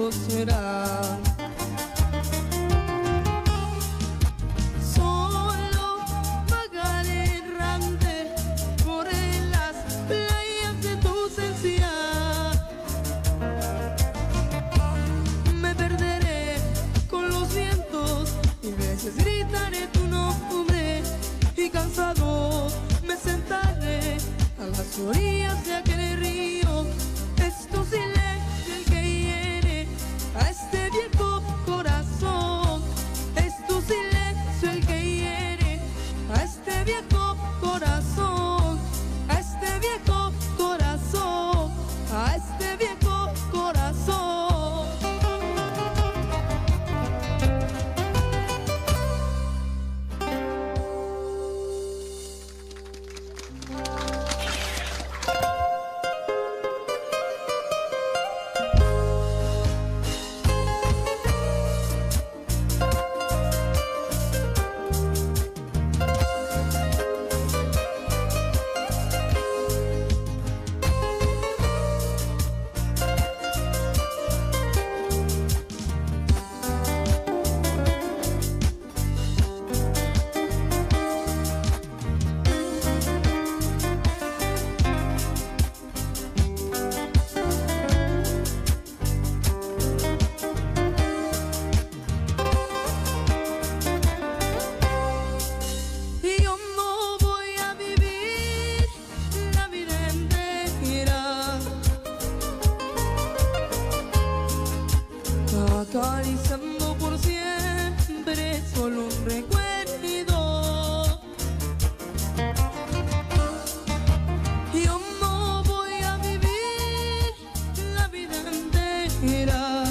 tiempo será. Solo vagaré errante por las playas de tu ausencia. Me perderé con los vientos y veces gritaré tu nombre, y cansado me sentaré a las orillas de aquel río. Es tu silencio el que hiere a este viejo corazón. Es tu silencio el que hiere a este viejo corazón. A este viejo corazón. A este viejo corazón. Acariciando por siempre solo un recuerdo. Yo no voy a vivir la vida entera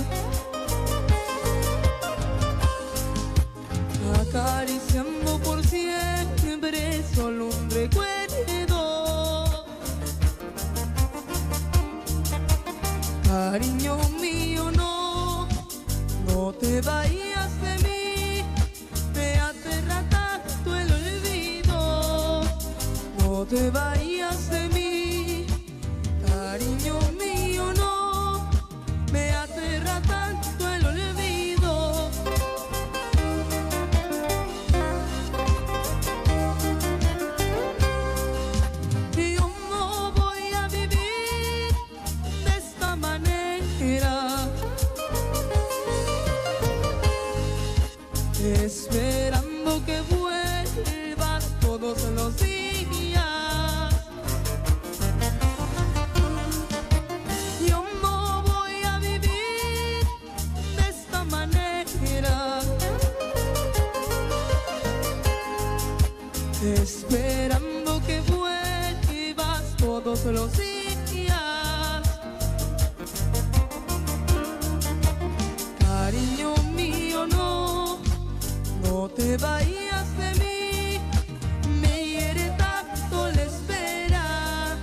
acariciando por siempre solo un recuerdo. Cariño mío, no te vayas de mí, me aterra tanto el olvido. No te vayas de mí, cariño mío, no, me aterra tanto el olvido. Yo no voy a vivir de esta manera, esperando que vuelvas todos los días. Yo no voy a vivir de esta manera, esperando que vuelvas todos los días. Cariño mío, no te vayas de mí, me hiere tanto la espera.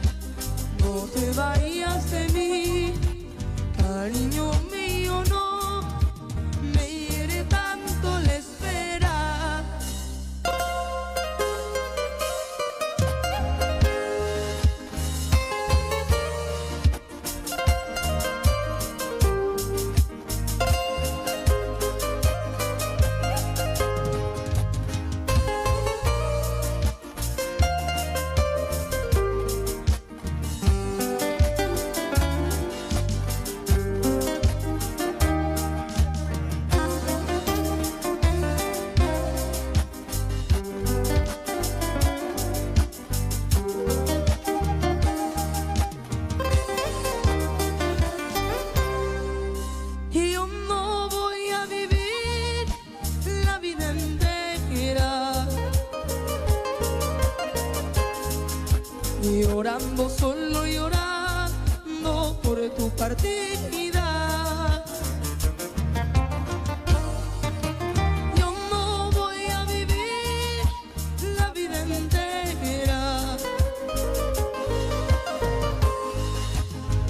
No te vayas de mí, cariño mío, no, me hiere tanto la espera. Llorando, solo llorando por tu partida. Yo no voy a vivir la vida entera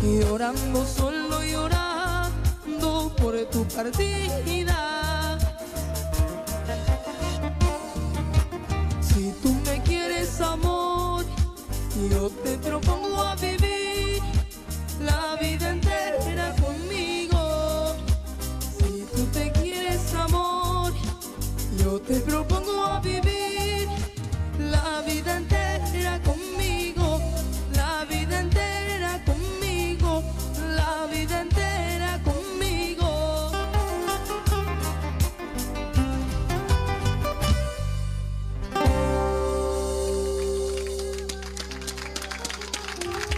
llorando, solo llorando por tu partida. Si tú me quieres, amor, yo te propongo